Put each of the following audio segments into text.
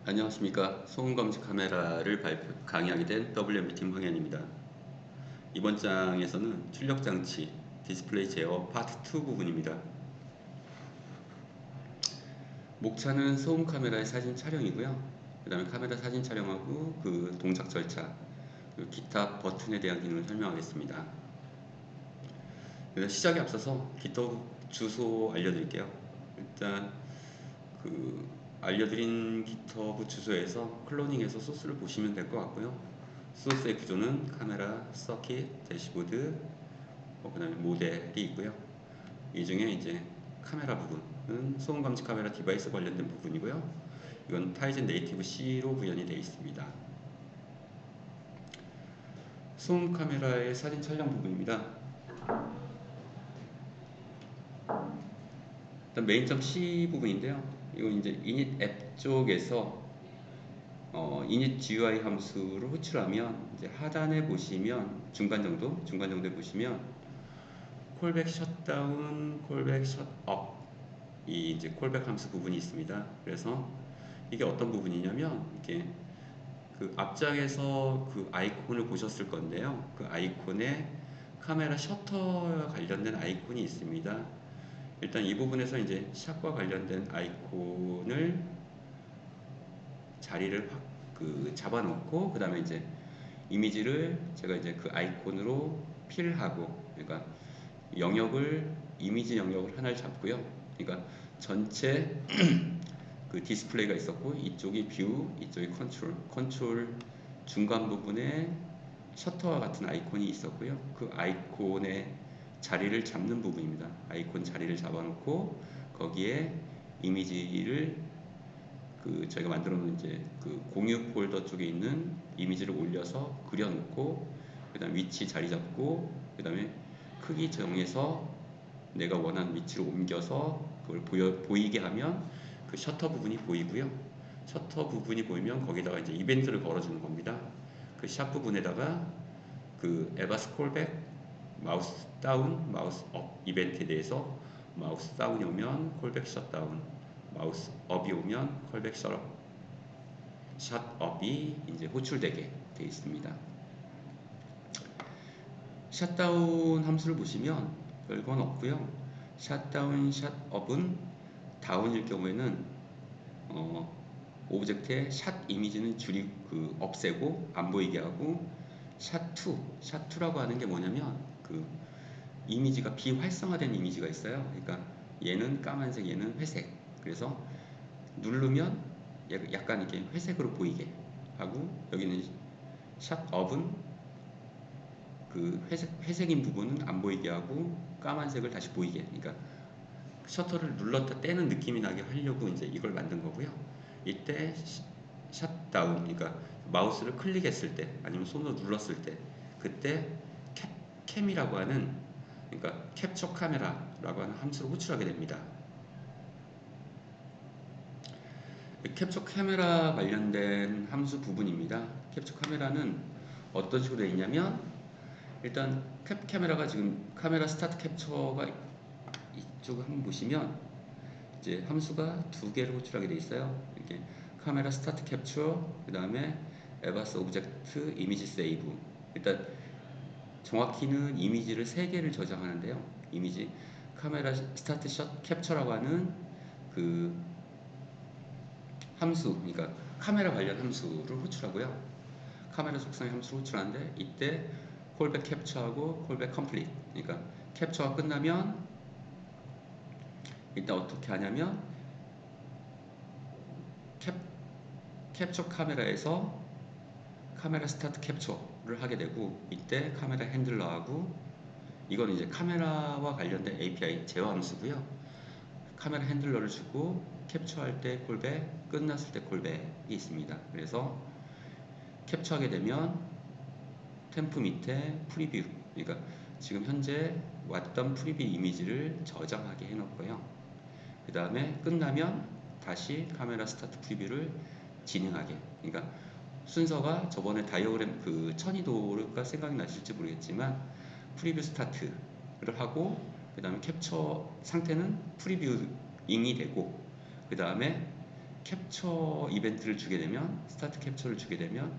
안녕하십니까. 소음감지 카메라를 강의하게 된 WMB팀 황현입니다. 이번 장에서는 출력 장치, 디스플레이 제어 파트 2 부분입니다. 목차는 소음 카메라의 사진 촬영이고요. 그 다음에 카메라 사진 촬영하고 그 동작 절차, 그리고 기타 버튼에 대한 기능을 설명하겠습니다. 시작에 앞서서 GitHub 주소 알려드릴게요. 일단 그 알려드린 GitHub 주소에서 클로닝해서 소스를 보시면 될 것 같고요. 소스의 구조는 카메라, 서킷, 대시보드, 그 다음에 모델이 있고요. 이 중에 이제 카메라 부분은 소음 감지 카메라 디바이스 관련된 부분이고요. 이건 타이즌 네이티브 C로 구현이 되어 있습니다. 소음 카메라의 사진 촬영 부분입니다. 일단 메인.c 부분인데요. 이건 이제 init 앱 쪽에서 init GUI 함수를 호출하면 이제 하단에 보시면 중간 정도에 보시면 콜백 셧다운, 콜백 셧업 이 이제 콜백 함수 부분이 있습니다. 그래서 이게 어떤 부분이냐면 이게 그 앞장에서 그 아이콘을 보셨을 건데요. 그 아이콘에 카메라 셔터와 관련된 아이콘이 있습니다. 일단 이 부분에서 이제 샷과 관련된 아이콘을 자리를 잡아놓고 그 다음에 이제 이미지를 제가 이제 그 아이콘으로 필하고, 그러니까 이미지 영역을 하나를 잡고요. 그러니까 전체 그 디스플레이가 있었고, 이쪽이 뷰, 이쪽이 컨트롤 중간 부분에 셔터와 같은 아이콘이 있었고요. 그 아이콘의 자리를 잡는 부분입니다. 아이콘 자리를 잡아놓고 거기에 이미지를 저희가 만들어 놓은 이제 그 공유 폴더 쪽에 있는 이미지를 올려서 그려놓고, 그 다음 위치 자리 잡고, 그 다음에 크기 정해서 내가 원하는 위치로 옮겨서 그걸 보이게 하면 그 셔터 부분이 보이고요. 셔터 부분이 보이면 거기다가 이제 이벤트를 걸어주는 겁니다. 그 샷 부분에다가 그 에바스 콜백, 마우스 다운, 마우스 업 이벤트에 대해서 마우스 다운이 오면 콜백 셧다운, 마우스 업이 오면 콜백 샷업이 이제 호출되게 되어 있습니다. 샷다운 함수를 보시면 별건 없고요. 샷다운, 샷업은 다운일 경우에는 오브젝트의 샷 이미지는 없애고 안 보이게 하고, 샷2라고 하는 게 뭐냐면 그 이미지가 비활성화된 이미지가 있어요. 그러니까 얘는 까만색, 얘는 회색. 그래서 누르면 약간 이렇게 회색으로 보이게 하고, 여기는 샷업은 그 회색인 부분은 안 보이게 하고 까만색을 다시 보이게, 그러니까 셔터를 눌렀다 떼는 느낌이 나게 하려고 이제 이걸 만든 거고요. 이때 샷다운, 그러니까 마우스를 클릭했을 때 아니면 손으로 눌렀을 때 그때 캠이라고 하는, 그러니까 캡처 카메라라고 하는 함수를 호출하게 됩니다. 캡처 카메라 관련된 함수 부분입니다. 캡처 카메라는 어떤 식으로 되어 있냐면, 일단 카메라가 지금 카메라 스타트 캡처가 이쪽 한번 보시면 이제 함수가 두 개를 호출하게 되어 있어요. 이렇게 카메라 스타트 캡처, 그 다음에 에바스 오브젝트 이미지 세이브. 일단 정확히는 이미지를 세 개를 저장하는데요. 이미지 카메라 스타트 샷 캡처라고 하는 그 함수, 그러니까 카메라 관련 함수를 호출하고요. 카메라 속성의 함수를 호출하는데, 이때 콜백 캡처하고 콜백 컴플릿, 그러니까 캡처가 끝나면 일단 어떻게 하냐면 캡처 카메라에서 카메라 스타트 캡처를 하게 되고, 이때 카메라 핸들러하고, 이건 이제 카메라와 관련된 API 제어 함수고요. 카메라 핸들러를 주고 캡처할 때 콜백, 끝났을 때 콜백이 있습니다. 그래서 캡처하게 되면 템프 밑에 프리뷰, 그러니까 지금 현재 왔던 프리뷰 이미지를 저장하게 해놓고요. 그 다음에 끝나면 다시 카메라 스타트 프리뷰를 진행하게, 그러니까 순서가 저번에 다이어그램 그 천이도가 생각이 나실지 모르겠지만 프리뷰 스타트를 하고, 그 다음에 캡처 상태는 프리뷰잉이 되고, 그 다음에 캡처 이벤트를 주게 되면, 스타트 캡처를 주게 되면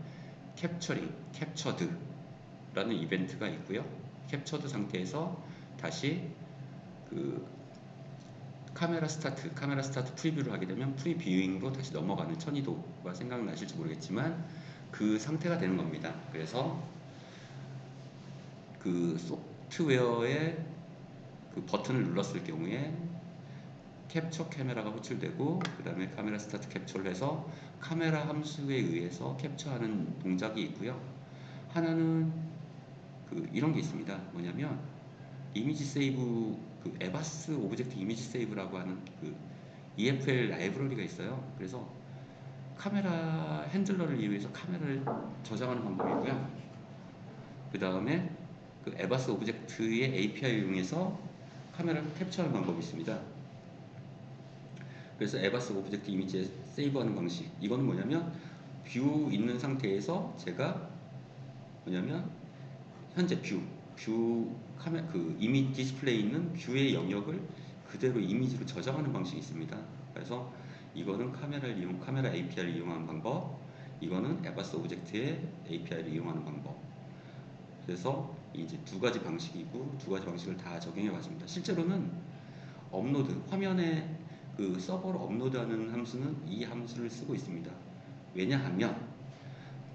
캡처링, 캡처드라는 이벤트가 있고요. 캡처드 상태에서 다시 그 카메라 스타트 프리뷰를 하게 되면 프리뷰잉으로 다시 넘어가는 천이도가 생각나실지 모르겠지만 그 상태가 되는 겁니다. 그래서 그 소프트웨어의 그 버튼을 눌렀을 경우에 캡처 카메라가 호출되고, 그 다음에 카메라 스타트 캡처를 해서 카메라 함수에 의해서 캡처하는 동작이 있고요. 하나는 그 이런 게 있습니다. 뭐냐면 이미지 세이브, 그 에바스 오브젝트 이미지 세이브라고 하는 그 EFL 라이브러리가 있어요. 그래서 카메라 핸들러를 이용해서 카메라를 저장하는 방법이고요. 그 다음에 그 에바스 오브젝트의 API를 이용해서 카메라를 캡처하는 방법이 있습니다. 그래서 에바스 오브젝트 이미지에 세이브하는 방식, 이거는 뭐냐면 뷰 있는 상태에서 제가 뭐냐면 현재 뷰 그 이미지 디스플레이 있는 뷰의 영역을 그대로 이미지로 저장하는 방식이 있습니다. 그래서 이거는 카메라 API를 이용하는 방법, 이거는 에바스 오브젝트의 API를 이용하는 방법. 그래서 이제 두 가지 방식이고, 두 가지 방식을 다 적용해 봤습니다. 실제로는 업로드, 화면에 그 서버로 업로드하는 함수는 이 함수를 쓰고 있습니다. 왜냐하면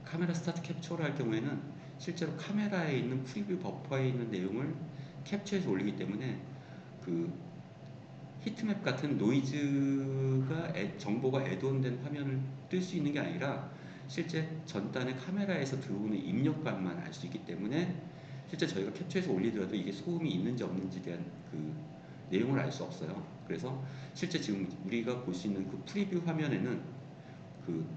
카메라 스타트 캡처를 할 경우에는 실제로 카메라에 있는 프리뷰 버퍼에 있는 내용을 캡처해서 올리기 때문에 그 히트맵 같은 노이즈가 정보가 애드온된 화면을 뜰 수 있는 게 아니라 실제 전단의 카메라에서 들어오는 입력값만 알 수 있기 때문에 실제 저희가 캡처해서 올리더라도 이게 소음이 있는지 없는지에 대한 그 내용을 알 수 없어요. 그래서 실제 지금 우리가 볼 수 있는 그 프리뷰 화면에는 그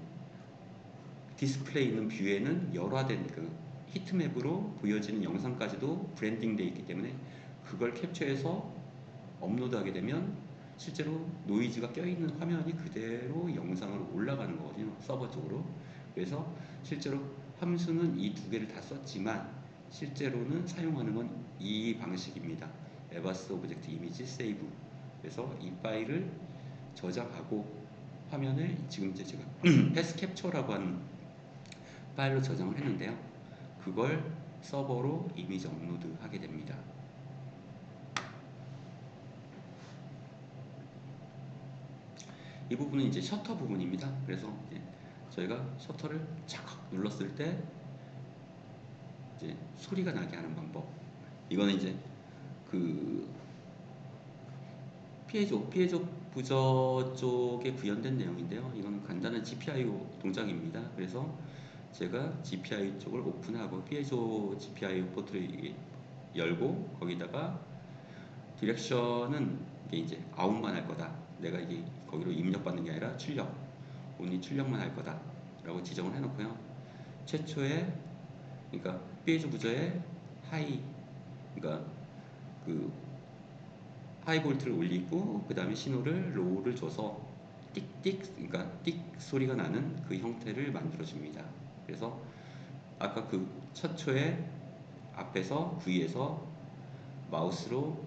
디스플레이 있는 뷰에는 열화된 그 히트맵으로 보여지는 영상까지도 브랜딩 되어 있기 때문에 그걸 캡처해서 업로드하게 되면 실제로 노이즈가 껴있는 화면이 그대로 영상으로 올라가는 거거든요, 서버 쪽으로. 그래서 실제로 함수는 이 두 개를 다 썼지만 실제로는 사용하는 건 이 방식입니다. 에바스 오브젝트 이미지 세이브. 그래서 이 파일을 저장하고 화면을 지금 이제 제가 패스 캡처라고 하는 파일로 저장을 했는데요. 그걸 서버로 이미지 업로드 하게 됩니다. 이 부분은 이제 셔터 부분입니다. 그래서 이제 저희가 셔터를 착 눌렀을 때 이제 소리가 나게 하는 방법. 이거는 이제 그 피에조 부저 쪽에 구현된 내용인데요. 이거는 간단한 GPIO 동작입니다. 그래서 제가 GPIO 쪽을 오픈하고 피에조 GPIO 포트를 열고 거기다가 디렉션은 이게 이제 아웃만 할 거다. 내가 이게 거기로 입력받는 게 아니라 온리 출력만 할 거다 라고 지정을 해놓고요. 최초에 그러니까 피에조 부저에 하이, 그러니까 그 하이 볼트를 올리고 그 다음에 신호를 로우를 줘서 띡띡, 그러니까 띡 소리가 나는 그 형태를 만들어 줍니다. 그래서 아까 그 첫 초에 앞에서 V에서 마우스로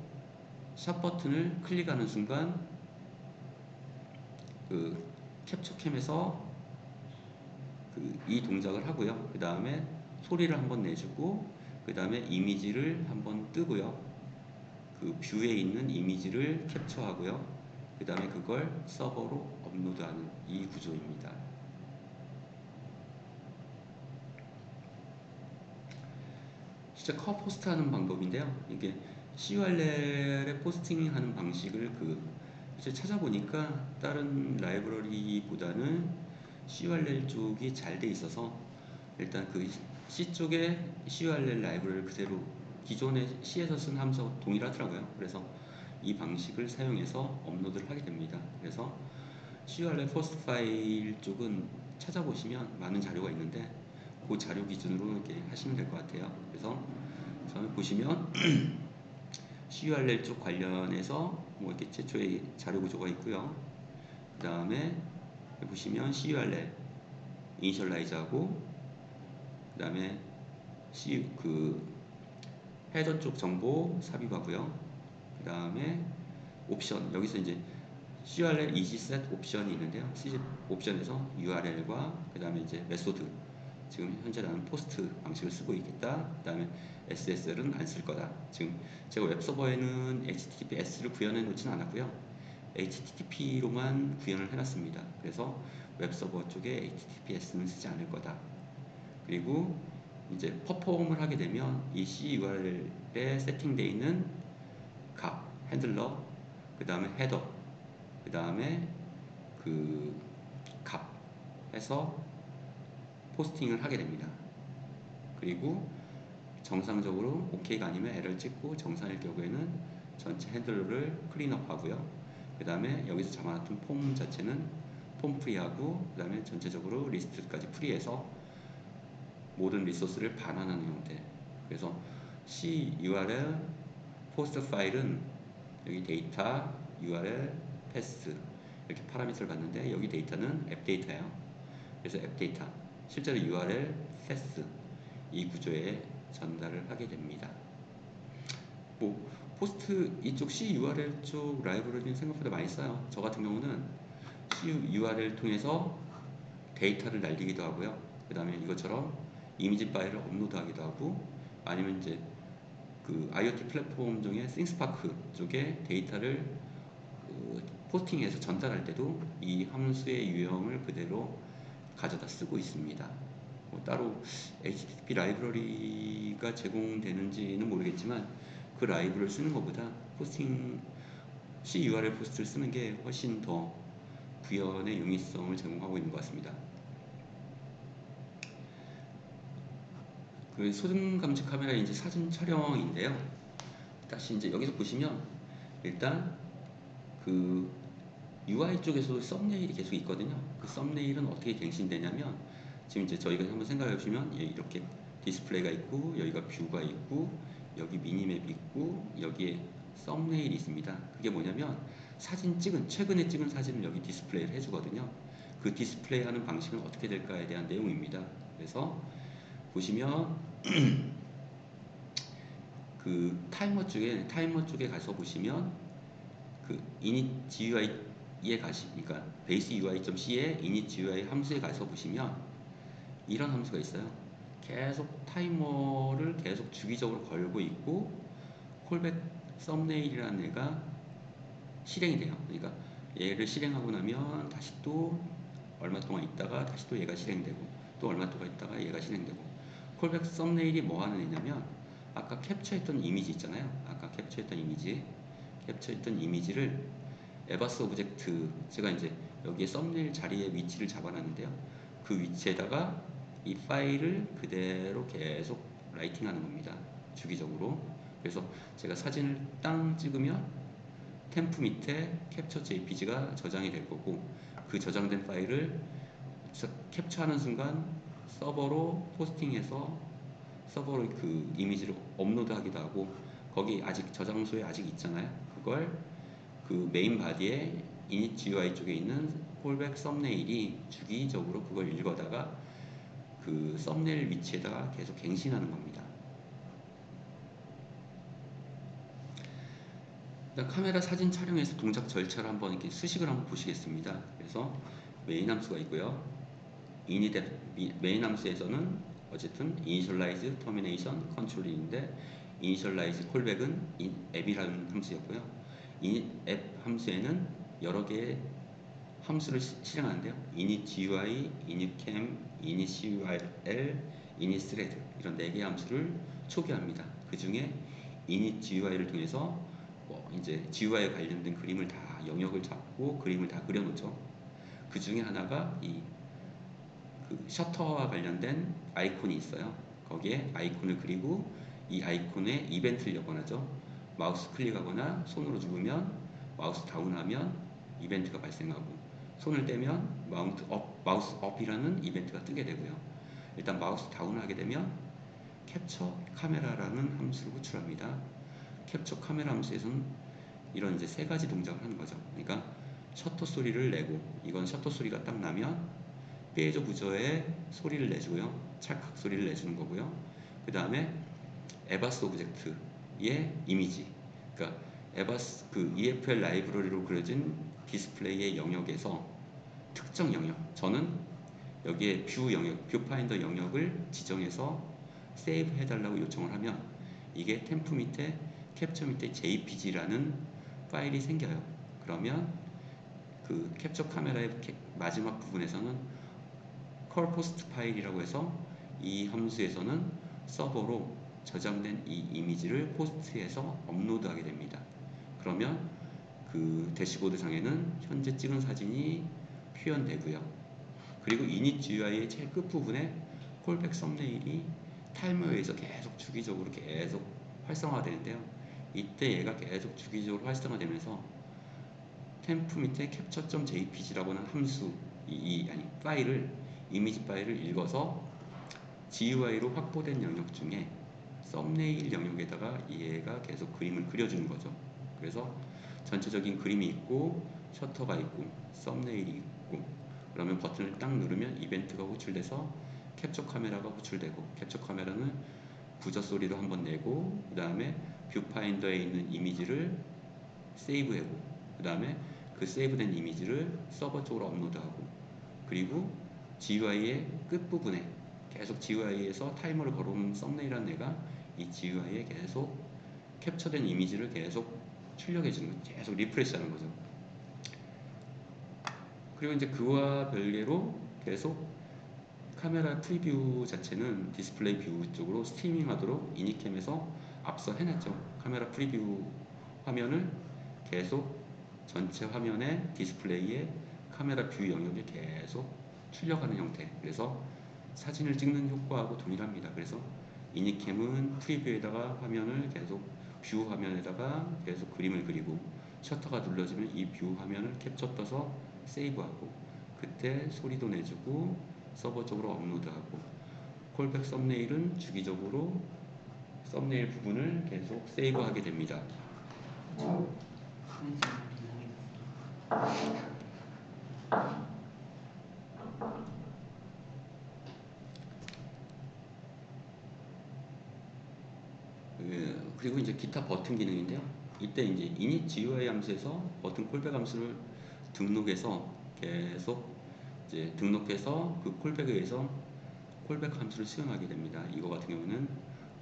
샵 버튼을 클릭하는 순간 그 캡처캠에서 그 이 동작을 하고요. 그 다음에 소리를 한번 내주고 그 다음에 이미지를 한번 뜨고요. 그 뷰에 있는 이미지를 캡처하고요. 그 다음에 그걸 서버로 업로드하는 이 구조입니다. 진짜 포스트 하는 방법인데요. 이게 CURL에 포스팅하는 방식을 이제 찾아보니까 다른 라이브러리보다는 CURL 쪽이 잘 돼 있어서 일단 그 C 쪽에 CURL 라이브러리를 그대로 기존의 C에서 쓴 함수와 동일하더라고요. 그래서 이 방식을 사용해서 업로드를 하게 됩니다. 그래서 CURL 포스트 파일 쪽은 찾아보시면 많은 자료가 있는데 그 자료 기준으로 이렇게 하시면 될 것 같아요. 그래서 처음에 보시면 CURL 쪽 관련해서 뭐 이렇게 최초의 자료 구조가 있고요. 그 다음에 보시면 CURL 이니셜라이즈하고 그 다음에 헤더 쪽 정보 삽입하고요. 그 다음에 옵션, 여기서 이제 CURL EasySet 옵션이 있는데요. 옵션에서 URL과 그 다음에 이제 메소드, 지금 현재 나는 포스트 방식을 쓰고 있겠다. 그 다음에 SSL은 안 쓸 거다. 지금 제가 웹서버에는 HTTPS를 구현해 놓지는 않았고요. HTTP로만 구현을 해놨습니다. 그래서 웹서버 쪽에 HTTPS는 쓰지 않을 거다. 그리고 이제 퍼폼을 하게 되면 이 CURL에 세팅되어 있는 값, 핸들러, 그 다음에 헤더, 그 다음에 그 값 해서 포스팅을 하게 됩니다. 그리고 정상적으로 OK가 아니면 에러를 찍고 정상일 경우에는 전체 핸들러를 클린업 하고요. 그 다음에 여기서 잡아놨던 폼 자체는 폼 프리하고 그 다음에 전체적으로 리스트까지 프리해서 모든 리소스를 반환하는 형태. 그래서 CURL 포스트 파일은 여기 데이터, URL, 패스 이렇게 파라미터를 봤는데 여기 데이터는 앱 데이터예요. 그래서 앱 데이터, 실제로 URL, 패스 이 구조에 전달을 하게 됩니다. 뭐 포스트 이쪽 CURL 쪽 라이브러리는 생각보다 많이 써요. 저 같은 경우는 CURL 통해서 데이터를 날리기도 하고요. 그 다음에 이것처럼 이미지 파일을 업로드하기도 하고 아니면 이제 그 IoT 플랫폼 중에 싱스파크 쪽에 데이터를 포스팅해서 전달할 때도 이 함수의 유형을 그대로 가져다 쓰고 있습니다. 뭐 따로 HTTP 라이브러리가 제공되는지는 모르겠지만 그 라이브러리를 쓰는 것보다 포스팅 CURL 포스트를 쓰는 게 훨씬 더 구현의 용이성을 제공하고 있는 것 같습니다. 그 소중 감지 카메라 이제 사진 촬영인데요. 다시 이제 여기서 보시면 일단 그 UI 쪽에서도 썸네일이 계속 있거든요. 그 썸네일은 어떻게 갱신되냐면 지금 이제 저희가 한번 생각해 보시면 이렇게 디스플레이가 있고 여기가 뷰가 있고 여기 미니맵이 있고 여기에 썸네일이 있습니다. 그게 뭐냐면 사진 찍은 최근에 찍은 사진을 여기 디스플레이를 해주거든요. 그 디스플레이 하는 방식은 어떻게 될까에 대한 내용입니다. 그래서 보시면 그 타이머 쪽에 가서 보시면 그 init GUI에 가시니까 base UI.c의 init GUI 함수에 가서 보시면 이런 함수가 있어요. 계속 타이머를 계속 주기적으로 걸고 있고 콜백 썸네일이라는 애가 실행이 돼요. 그러니까 얘를 실행하고 나면 다시 또 얼마 동안 있다가 다시 또 얘가 실행되고 또 얼마 동안 있다가 얘가 실행되고 콜백 썸네일이 뭐 하는 애냐면 아까 캡처했던 이미지 있잖아요. 아까 캡처했던 이미지를 에바스 오브젝트 제가 이제 여기에 썸네일 자리에 위치를 잡아놨는데요. 그 위치에다가 이 파일을 그대로 계속 라이팅하는 겁니다. 주기적으로. 그래서 제가 사진을 땅 찍으면 템프 밑에 캡처 JPG가 저장이 될 거고 그 저장된 파일을 캡처하는 순간 서버로 포스팅해서 서버로 그 이미지를 업로드하기도 하고 거기 아직 저장소에 아직 있잖아요. 그걸 그 메인 바디에 init GUI 쪽에 있는 콜백 썸네일이 주기적으로 그걸 읽어다가 그 썸네일 위치에다가 계속 갱신하는 겁니다. 일단 카메라 사진 촬영에서 동작 절차를 한번 이렇게 수식을 한번 보시겠습니다. 그래서 메인 함수가 있고요. 메인 함수에서는 어쨌든 initialize, termination, control인데 initialize callback은 앱이라는 함수였고요. 앱 함수에는 여러 개의 함수를 실행하는데요. init GUI, init cam, init CURL, init thread 이런 4개의 함수를 초기화합니다. 그 중에 init GUI를 통해서 이제 GUI에 관련된 그림을 다 영역을 잡고 그림을 다 그려놓죠. 그 중에 하나가 그 셔터와 관련된 아이콘이 있어요. 거기에 아이콘을 그리고 이 아이콘에 이벤트를 여건하죠. 마우스 클릭하거나 손으로 누르면 마우스 다운하면 이벤트가 발생하고 손을 떼면 마우스 업이라는 이벤트가 뜨게 되고요. 일단 마우스 다운을 하게 되면 캡처 카메라라는 함수를 호출합니다. 캡처 카메라 함수에서는 이런 이제 3가지 동작을 하는 거죠. 그러니까 셔터 소리를 내고 이건 셔터 소리가 딱 나면 페이저 구조에 소리를 내주고요. 찰칵 소리를 내주는 거고요. 그 다음에 에바스 오브젝트의 이미지, 그러니까 그 EFL 라이브러리로 그려진 디스플레이의 영역에서 특정 영역, 저는 여기에 뷰 영역, 뷰 파인더 영역을 지정해서 세이브 해달라고 요청을 하면 이게 템프 밑에 캡처 밑에 JPG라는 파일이 생겨요. 그러면 그 캡처 카메라의 마지막 부분에서는 컬포스트 파일이라고 해서 이 함수에서는 서버로 저장된 이 이미지를 포스트에서 업로드하게 됩니다. 그러면 그 대시보드 상에는 현재 찍은 사진이 표현되고요. 그리고 init GUI의 제일 끝부분에 콜백 썸네일이 타이머에 의해서 계속 주기적으로 계속 활성화되는데요. 이때 얘가 계속 주기적으로 활성화되면서 템프 밑에 capture.jpg라고 하는 함수, 파일을, 이미지 파일을 읽어서 GUI로 확보된 영역 중에 썸네일 영역에다가 얘가 계속 그림을 그려주는 거죠. 그래서 전체적인 그림이 있고 셔터가 있고 썸네일이 있고 그러면 버튼을 딱 누르면 이벤트가 호출돼서 캡처 카메라가 호출되고 캡처 카메라는 부저 소리도 한번 내고 그 다음에 뷰파인더에 있는 이미지를 세이브하고 그 다음에 그 세이브된 이미지를 서버 쪽으로 업로드하고 그리고 GUI의 끝부분에 계속 GUI에서 타이머를 걸어오는 썸네일이라는 애가 이 GUI에 계속 캡처된 이미지를 계속 출력해주는 거죠. 계속 리프레시하는 거죠. 그리고 이제 그와 별개로 계속 카메라 프리뷰 자체는 디스플레이 뷰 쪽으로 스트리밍 하도록 이니캠에서 앞서 해놨죠. 카메라 프리뷰 화면을 계속 전체 화면에 디스플레이에 카메라 뷰 영역에 계속 출력하는 형태. 그래서 사진을 찍는 효과하고 동일합니다. 그래서 이니캠은 프리뷰에다가 화면을 계속 뷰 화면에다가 계속 그림을 그리고 셔터가 눌러지면 이 뷰 화면을 캡처 떠서 세이브하고 그때 소리도 내주고 서버 쪽으로 업로드하고 콜백 썸네일은 주기적으로 썸네일 부분을 계속 세이브하게 됩니다. 그리고 이제 기타 버튼 기능인데요. 이때 이제 init GUI 함수에서 버튼 콜백 함수를 등록해서 계속 이제 등록해서 그 콜백에 의해서 콜백 함수를 수행하게 됩니다. 이거 같은 경우는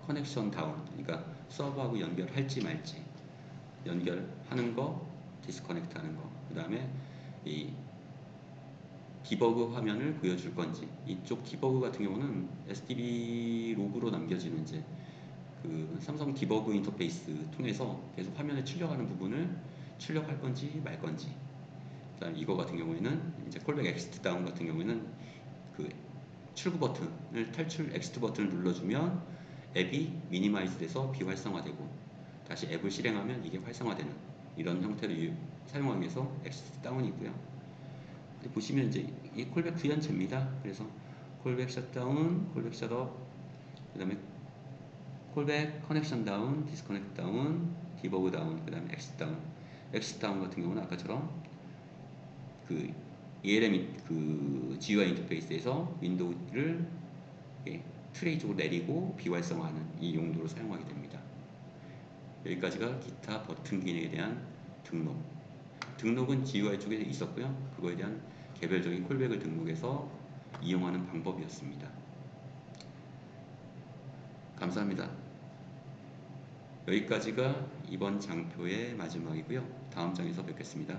커넥션 다운, 그러니까 서버하고 연결할지 말지 연결하는 거, 디스커넥트 하는 거, 그 다음에 이 디버그 화면을 보여줄 건지 이쪽 디버그 같은 경우는 SDB 로그로 남겨지는 이제 그 삼성 디버그 인터페이스 통해서 계속 화면에 출력하는 부분을 출력할 건지 말 건지 그다음 이거 같은 경우에는 이제 콜백 엑시트 다운 같은 경우에는 그 출구 버튼을 탈출 엑시트 버튼을 눌러주면 앱이 미니마이즈 돼서 비활성화되고 다시 앱을 실행하면 이게 활성화되는 이런 형태로 사용하기 위해서 엑시트 다운이 있고요. 보시면 이제 이 콜백 구현체입니다. 그래서 콜백 셧다운, 콜백 셧업, 그 다음에 콜백 커넥션 다운, 디스커넥트 다운, 디버그 다운, 그 다음에 엑시트 다운. 엑시트 다운 같은 경우는 아까처럼 그 ELM 그 GUI 인터페이스에서 윈도우를 트레이 쪽으로 내리고 비활성화하는 이 용도로 사용하게 됩니다. 여기까지가 기타 버튼 기능에 대한 등록. 등록은 GUI 쪽에 있었고요. 그거에 대한 개별적인 콜백을 등록해서 이용하는 방법이었습니다. 감사합니다. 여기까지가 이번 장표의 마지막이고요. 다음 장에서 뵙겠습니다.